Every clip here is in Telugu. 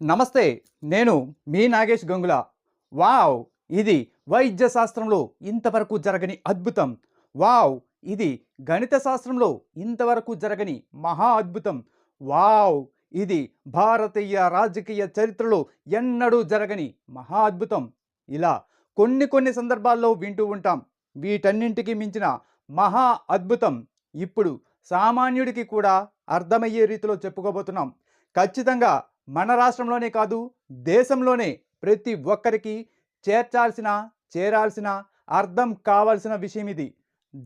నమస్తే. నేను మీ నాగేష్ గంగుల. వావ్! ఇది వైద్య శాస్త్రంలో ఇంతవరకు జరగని అద్భుతం. వావ్! ఇది గణిత శాస్త్రంలో ఇంతవరకు జరగని మహా అద్భుతం. వావ్! ఇది భారతీయ రాజకీయ చరిత్రలో ఎన్నడూ జరగని మహా అద్భుతం. ఇలా కొన్ని సందర్భాల్లో వింటూ ఉంటాం. వీటన్నింటికి మించిన మహా అద్భుతం ఇప్పుడు సామాన్యుడికి కూడా అర్థమయ్యే రీతిలో చెప్పుకోబోతున్నాం. ఖచ్చితంగా మన రాష్ట్రంలోనే కాదు, దేశంలోనే ప్రతి ఒక్కరికి చేర్చాల్సిన, చేరాల్సిన, అర్థం కావాల్సిన విషయం ఇది.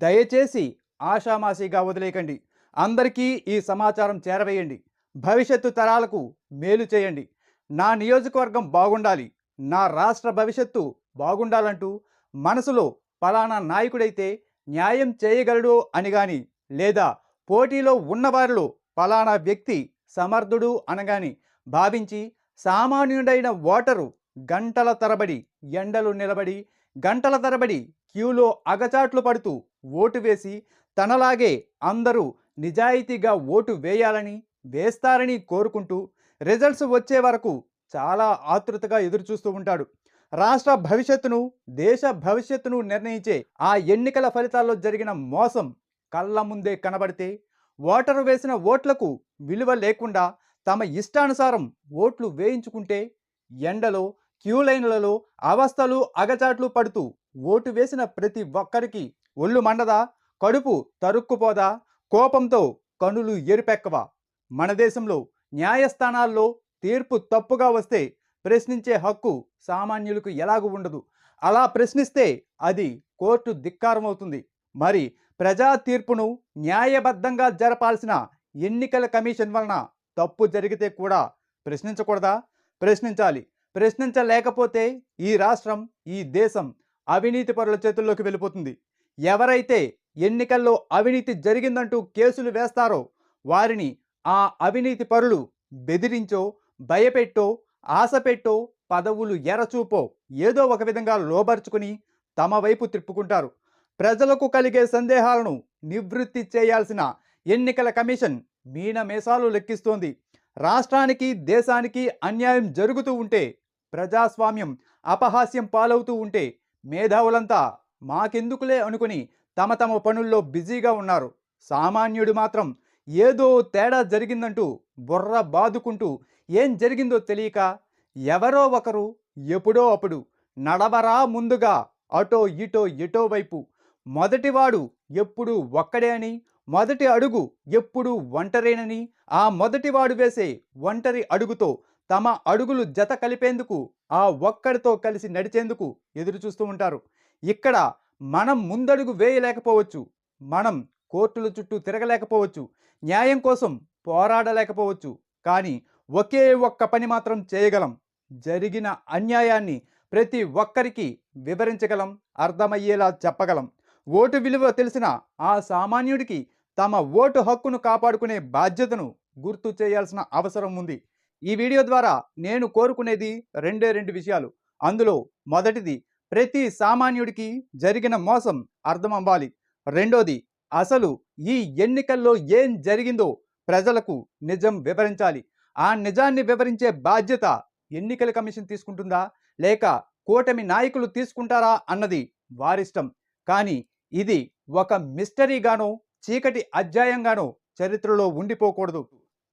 దయచేసి ఆషామాషీగా వదిలేయకండి. అందరికీ ఈ సమాచారం చేరవేయండి. భవిష్యత్తు తరాలకు మేలు చేయండి. నా నియోజకవర్గం బాగుండాలి, నా రాష్ట్ర భవిష్యత్తు బాగుండాలంటూ మనసులో పలానా నాయకుడైతే న్యాయం చేయగలడు అని గాని, లేదా పోటీలో ఉన్నవారిలో పలానా వ్యక్తి సమర్థుడు అనగాని భావించి సామాన్యుడైన ఓటరు గంటల తరబడి ఎండలు నిలబడి, గంటల తరబడి క్యూలో అగచాట్లు పడుతూ ఓటు వేసి, తనలాగే అందరూ నిజాయితీగా ఓటు వేయాలని, వేస్తారని కోరుకుంటూ రిజల్ట్స్ వచ్చే వరకు చాలా ఆతృతగా ఎదురుచూస్తూ ఉంటాడు. రాష్ట్ర భవిష్యత్తును, దేశ భవిష్యత్తును నిర్ణయించే ఆ ఎన్నికల ఫలితాల్లో జరిగిన మోసం కళ్ళ ముందే కనబడితే, ఓటరు వేసిన ఓట్లకు విలువ లేకుండా తమ ఇష్టానుసారం ఓట్లు వేయించుకుంటే, ఎండలో క్యూ లైన్లలో అవస్థలు అగచాట్లు పడుతూ ఓటు వేసిన ప్రతి ఒక్కరికి ఒళ్ళు మండదా, కడుపు తరుక్కుపోదా, కోపంతో కనులు ఎరుపెక్కవా? మన దేశంలో న్యాయస్థానాల్లో తీర్పు తప్పుగా వస్తే ప్రశ్నించే హక్కు సామాన్యులకు ఎలాగూ ఉండదు. అలా ప్రశ్నిస్తే అది కోర్టు ధిక్కారం అవుతుంది. మరి ప్రజా తీర్పును న్యాయబద్ధంగా జరపాల్సిన ఎన్నికల కమిషన్ వలన తప్పు జరిగితే కూడా ప్రశ్నించకూడదా? ప్రశ్నించాలి. ప్రశ్నించలేకపోతే ఈ రాష్ట్రం, ఈ దేశం అవినీతి పరుల చేతుల్లోకి వెళ్ళిపోతుంది. ఎవరైతే ఎన్నికల్లో అవినీతి జరిగిందంటూ కేసులు వేస్తారో వారిని ఆ అవినీతి పరులు బెదిరించో, భయపెట్టో, ఆశపెట్టో, పదవులు ఎరచూపో ఏదో ఒక విధంగా లోబర్చుకుని తమ వైపు తిప్పుకుంటారు. ప్రజలకు కలిగే సందేహాలను నివృత్తి చేయాల్సిన ఎన్నికల కమిషన్ మీనమేషాలు లెక్కిస్తోంది. రాష్ట్రానికి, దేశానికి అన్యాయం జరుగుతూ ఉంటే, ప్రజాస్వామ్యం అపహాస్యం పాలవుతూ ఉంటే మేధావులంతా మాకెందుకులే అనుకుని తమ తమ పనుల్లో బిజీగా ఉన్నారు. సామాన్యుడు మాత్రం ఏదో తేడా జరిగిందంటూ బుర్ర బాదుకుంటూ ఏం జరిగిందో తెలియక ఎవరో ఒకరు ఎప్పుడో అప్పుడు నడవరా ముందుగా అటో ఇటో ఎటో వైపు, మొదటివాడు ఎప్పుడూ ఒక్కడే అని, మొదటి అడుగు ఎప్పుడూ ఒంటరేనని, ఆ మొదటివాడు వేసే ఒంటరి అడుగుతో తమ అడుగులు జత కలిపేందుకు, ఆ ఒక్కడితో కలిసి నడిచేందుకు ఎదురు చూస్తూ ఉంటారు. ఇక్కడ మనం ముందడుగు వేయలేకపోవచ్చు, మనం కోర్టుల చుట్టూ తిరగలేకపోవచ్చు, న్యాయం కోసం పోరాడలేకపోవచ్చు, కానీ ఒకే ఒక్క పని మాత్రం చేయగలం. జరిగిన అన్యాయాన్ని ప్రతి ఒక్కరికి వివరించగలం, అర్థమయ్యేలా చెప్పగలం. ఓటు విలువ తెలిసిన ఆ సామాన్యుడికి తమ ఓటు హక్కును కాపాడుకునే బాధ్యతను గుర్తు చేయాల్సిన అవసరం ఉంది. ఈ వీడియో ద్వారా నేను కోరుకునేది రెండు విషయాలు. అందులో మొదటిది, ప్రతి సామాన్యుడికి జరిగిన మోసం అర్థం అవ్వాలి. రెండోది, అసలు ఈ ఎన్నికల్లో ఏం జరిగిందో ప్రజలకు నిజం వివరించాలి. ఆ నిజాన్ని వివరించే బాధ్యత ఎన్నికల కమిషన్ తీసుకుంటుందా, లేక కూటమి నాయకులు తీసుకుంటారా అన్నది వారిష్టం. కానీ ఇది ఒక మిస్టరీగానో, చీకటి అధ్యాయంగానో చరిత్రలో ఉండిపోకూడదు.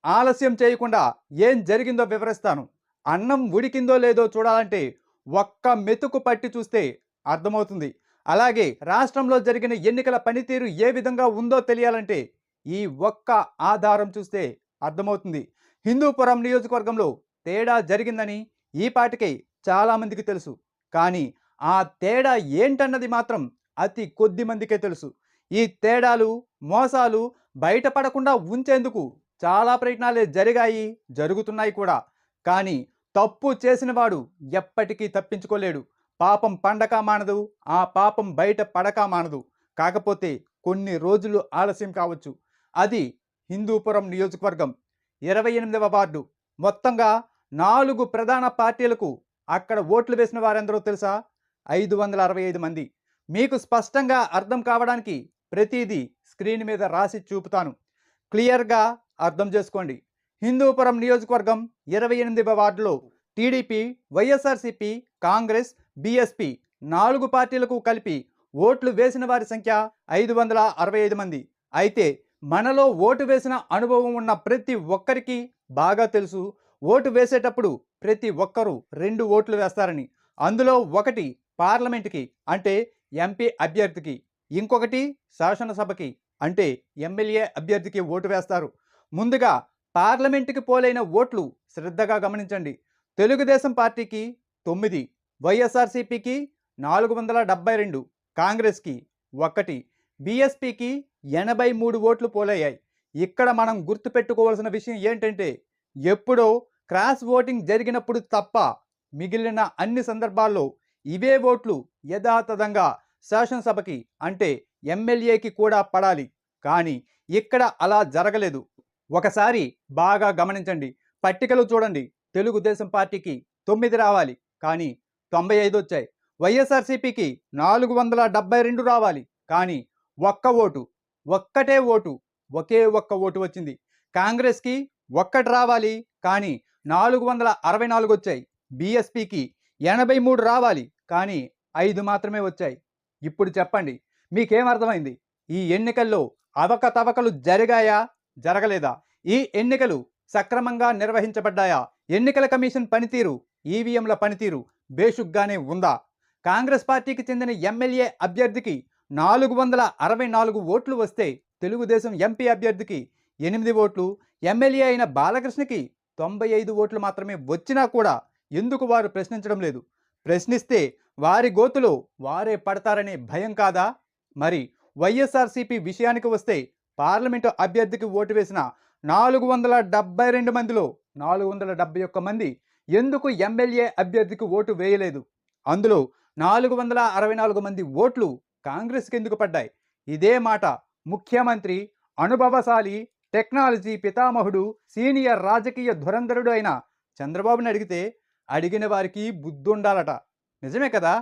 ఆలస్యం చేయకుండా ఏం జరిగిందో వివరిస్తాను. అన్నం ఉడికిందో లేదో చూడాలంటే ఒక్క మెతుకు పట్టి చూస్తే అర్థమవుతుంది. అలాగే రాష్ట్రంలో జరిగిన ఎన్నికల పనితీరు ఏ విధంగా ఉందో తెలియాలంటే ఈ ఒక్క ఆధారం చూస్తే అర్థమవుతుంది. హిందూపురం నియోజకవర్గంలో తేడా జరిగిందని ఈ పాటికే చాలామందికి తెలుసు. కానీ ఆ తేడా ఏంటన్నది మాత్రం అతి కొద్ది మందికే తెలుసు. ఈ తేడాలు, మోసాలు బయటపడకుండా ఉంచేందుకు చాలా ప్రయత్నాలే జరిగాయి, జరుగుతున్నాయి కూడా. కానీ తప్పు చేసిన వాడు ఎప్పటికీ తప్పించుకోలేడు. పాపం పండక మానదు, ఆ పాపం బయట పడక మానదు. కాకపోతే కొన్ని రోజులు ఆలస్యం కావచ్చు. అది హిందూపురం నియోజకవర్గం 28వ వార్డు. మొత్తంగా 4 ప్రధాన పార్టీలకు అక్కడ ఓట్లు వేసిన వారెందరో తెలుసా? 565 మంది. మీకు స్పష్టంగా అర్థం కావడానికి ప్రతిదీ స్క్రీన్ మీద రాసి చూపుతాను. క్లియర్గా అర్థం చేసుకోండి. హిందూపురం నియోజకవర్గం 28వ వార్డులో టీడీపీ, వైఎస్ఆర్సీపీ, కాంగ్రెస్, బీఎస్పీ 4 పార్టీలకు కలిపి ఓట్లు వేసిన వారి సంఖ్య 565 మంది. అయితే మనలో ఓటు వేసిన అనుభవం ఉన్న ప్రతి ఒక్కరికి బాగా తెలుసు, ఓటు వేసేటప్పుడు ప్రతి ఒక్కరూ 2 ఓట్లు వేస్తారని. అందులో ఒకటి పార్లమెంట్కి అంటే ఎంపీ అభ్యర్థికి, ఇంకొకటి శాసనసభకి అంటే ఎమ్మెల్యే అభ్యర్థికి ఓటు వేస్తారు. ముందుగా పార్లమెంటుకి పోలైన ఓట్లు శ్రద్ధగా గమనించండి. తెలుగుదేశం పార్టీకి 9, వైఎస్ఆర్సీపీకి 472, కాంగ్రెస్కి 1, బీఎస్పీకి 83 ఓట్లు పోలయ్యాయి. ఇక్కడ మనం గుర్తుపెట్టుకోవాల్సిన విషయం ఏంటంటే ఎప్పుడో క్రాస్ ఓటింగ్ జరిగినప్పుడు తప్ప మిగిలిన అన్ని సందర్భాల్లో ఇవే ఓట్లు యథాతథంగా శాసనసభకి అంటే ఎమ్మెల్యేకి కూడా పడాలి. కానీ ఇక్కడ అలా జరగలేదు. ఒకసారి బాగా గమనించండి, పట్టికలు చూడండి. తెలుగుదేశం పార్టీకి 9 రావాలి, కానీ 95 వచ్చాయి. వైఎస్ఆర్సీపీకి 472 రావాలి, కానీ ఒక్కటే ఓటు, ఒకే ఒక్క ఓటు వచ్చింది. కాంగ్రెస్కి 1 రావాలి, కానీ 464 వచ్చాయి. బీఎస్పీకి 83 రావాలి, కానీ 5 మాత్రమే వచ్చాయి. ఇప్పుడు చెప్పండి, మీకేమర్థమైంది? ఈ ఎన్నికల్లో అవకతవకలు జరిగాయా, జరగలేదా? ఈ ఎన్నికలు సక్రమంగా నిర్వహించబడ్డాయా? ఎన్నికల కమిషన్ పనితీరు, ఈవీఎంల పనితీరు బేషుగ్గానే ఉందా? కాంగ్రెస్ పార్టీకి చెందిన ఎమ్మెల్యే అభ్యర్థికి 464 ఓట్లు వస్తే తెలుగుదేశం ఎంపీ అభ్యర్థికి 8 ఓట్లు, ఎమ్మెల్యే అయిన బాలకృష్ణకి 95 ఓట్లు మాత్రమే వచ్చినా కూడా ఎందుకు వారు ప్రశ్నించడం లేదు? ప్రశ్నిస్తే వారి గోతులో వారే పడతారనే భయం కాదా? మరి వైఎస్ఆర్సీపీ విషయానికి వస్తే పార్లమెంటు అభ్యర్థికి ఓటు వేసిన 472 మందిలో 471 మంది ఎందుకు ఎమ్మెల్యే అభ్యర్థికి ఓటు వేయలేదు? అందులో 464 మంది ఓట్లు కాంగ్రెస్కి ఎందుకు పడ్డాయి? ఇదే మాట ముఖ్యమంత్రి, అనుభవశాలి, టెక్నాలజీ పితామహుడు, సీనియర్ రాజకీయ ధురంధరుడు అయిన చంద్రబాబుని అడిగితే అడిగిన వారికి బుద్ధుండాలట. నిజమే కదా?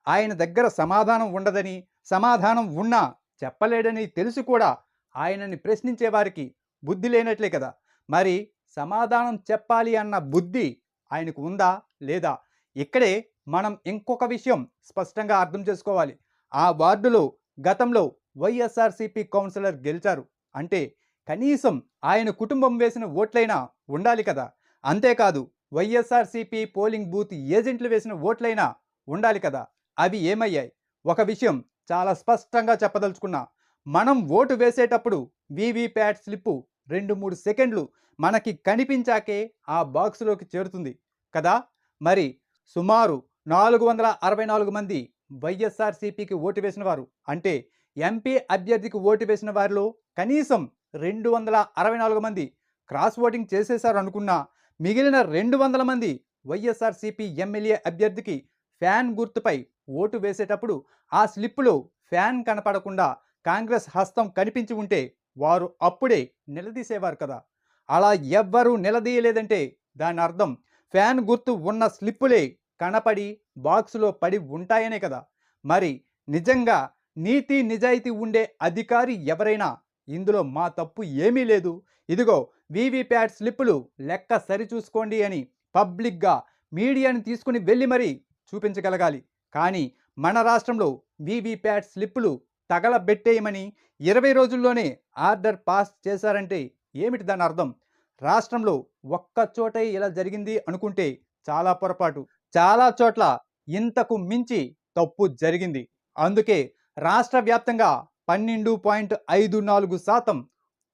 ఆయన దగ్గర సమాధానం ఉండదని, సమాధానం ఉన్నా చెప్పలేడని తెలిసి కూడా ఆయనని ప్రశ్నించే వారికి బుద్ధి లేనట్లే కదా. మరి సమాధానం చెప్పాలి అన్న బుద్ధి ఆయనకు ఉందా లేదా? ఇక్కడే మనం ఇంకొక విషయం స్పష్టంగా అర్థం చేసుకోవాలి. ఆ వార్డులో గతంలో వైఎస్ఆర్సీపీ కౌన్సిలర్ గెలిచారు అంటే కనీసం ఆయన కుటుంబం వేసిన ఓట్లైనా ఉండాలి కదా. అంతేకాదు వైఎస్ఆర్సీపీ పోలింగ్ బూత్ ఏజెంట్లు వేసిన ఓట్లైనా ఉండాలి కదా. అవి ఏమయ్యాయి? ఒక విషయం చాలా స్పష్టంగా చెప్పదలుచుకున్నా, మనం ఓటు వేసేటప్పుడు వీవీప్యాట్ స్లిప్పు 2-3 సెకండ్లు మనకి కనిపించాకే ఆ బాక్సులోకి చేరుతుంది కదా. మరి సుమారు 464 మంది వైఎస్ఆర్సీపీకి ఓటు వేసిన వారు అంటే ఎంపీ అభ్యర్థికి ఓటు వేసిన వారిలో కనీసం 264 మంది క్రాస్ ఓటింగ్ చేసేశారు అనుకున్నా, మిగిలిన 200 మంది వైఎస్ఆర్సీపీ ఎమ్మెల్యే అభ్యర్థికి ఫ్యాన్ గుర్తుపై ఓటు వేసేటప్పుడు ఆ స్లిప్పులో ఫ్యాన్ కనపడకుండా కాంగ్రెస్ హస్తం కనిపించి ఉంటే వారు అప్పుడే నిలదీసేవారు కదా. అలా ఎవ్వరూ నిలదీయలేదంటే దాని అర్థం ఫ్యాన్ గుర్తు ఉన్న స్లిప్పులే కనపడి బాక్సులో పడి ఉంటాయనే కదా. మరి నిజంగా నీతి నిజాయితీ ఉండే అధికారి ఎవరైనా ఇందులో మా తప్పు ఏమీ లేదు, ఇదిగో వీవీప్యాట్ స్లిప్పులు లెక్క సరిచూసుకోండి అని పబ్లిక్గా మీడియాని తీసుకుని వెళ్ళి మరీ చూపించగలగాలి. కానీ మన రాష్ట్రంలో వీవీప్యాట్ స్లిప్పులు తగలబెట్టేయమని 20 రోజుల్లోనే ఆర్డర్ పాస్ చేశారంటే ఏమిటి దాని అర్థం? రాష్ట్రంలో ఒక్క చోటే ఇలా జరిగింది అనుకుంటే చాలా పొరపాటు. చాలా చోట్ల ఇంతకు మించి తప్పు జరిగింది. అందుకే రాష్ట్ర వ్యాప్తంగా 12.54%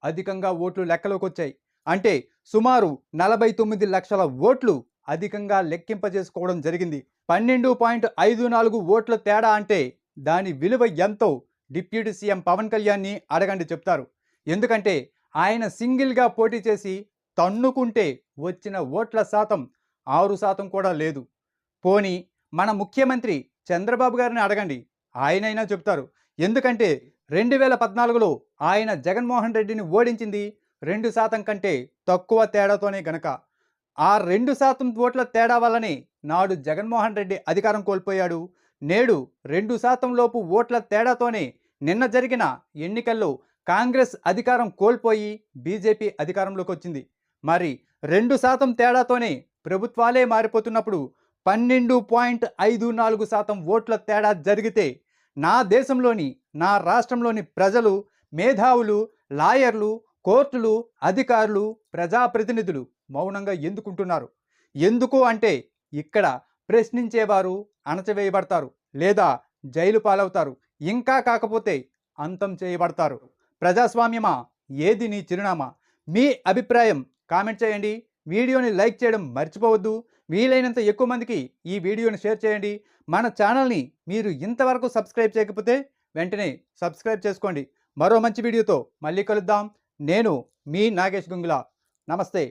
అధికంగా ఓట్లు లెక్కలోకి వచ్చాయి. అంటే సుమారు 49 లక్షల ఓట్లు అధికంగా లెక్కింపజేసుకోవడం జరిగింది. 12.54 ఓట్ల తేడా అంటే దాని విలువ ఎంతో డిప్యూటీ సీఎం పవన్ కళ్యాణ్ని అడగండి చెప్తారు. ఎందుకంటే ఆయన సింగిల్గా పోటీ చేసి తన్నుకుంటే వచ్చిన ఓట్ల శాతం 6% కూడా లేదు. పోనీ మన ముఖ్యమంత్రి చంద్రబాబు గారిని అడగండి, ఆయనైనా చెప్తారు. ఎందుకంటే 2014లో ఆయన జగన్మోహన్ రెడ్డిని ఓడించింది 2% కంటే తక్కువ తేడాతోనే గనక. ఆ 2% ఓట్ల తేడా వల్లనే నాడు జగన్మోహన్ రెడ్డి అధికారం కోల్పోయాడు. నేడు 2% లోపు ఓట్ల తేడాతోనే నిన్న జరిగిన ఎన్నికల్లో కాంగ్రెస్ అధికారం కోల్పోయి బీజేపీ అధికారంలోకి వచ్చింది. మరి 2% తేడాతోనే ప్రభుత్వాలే మారిపోతున్నప్పుడు 12.54% ఓట్ల తేడా జరిగితే నా దేశంలోని నా రాష్ట్రంలోని ప్రజలు, మేధావులు, లాయర్లు, కోర్టులు, అధికారులు, ప్రజాప్రతినిధులు మౌనంగా ఎందుకుంటున్నారు? ఎందుకు అంటే ఇక్కడ ప్రశ్నించేవారు అణచివేయబడతారు, లేదా జైలు పాలవుతారు, ఇంకా కాకపోతే అంతం చేయబడతారు. ప్రజాస్వామ్యమా? ఏది నీ చిరునామా? మీ అభిప్రాయం కామెంట్ చేయండి. వీడియోని లైక్ చేయడం మర్చిపోవద్దు. వీలైనంత ఎక్కువ మందికి ఈ వీడియోని షేర్ చేయండి. మన ఛానల్ని మీరు ఇంతవరకు సబ్స్క్రైబ్ చేయకపోతే వెంటనే సబ్స్క్రైబ్ చేసుకోండి. మరో మంచి వీడియోతో మళ్ళీ కలుద్దాం. నేను మీ నాగేష్ గుంగుల. నమస్తే.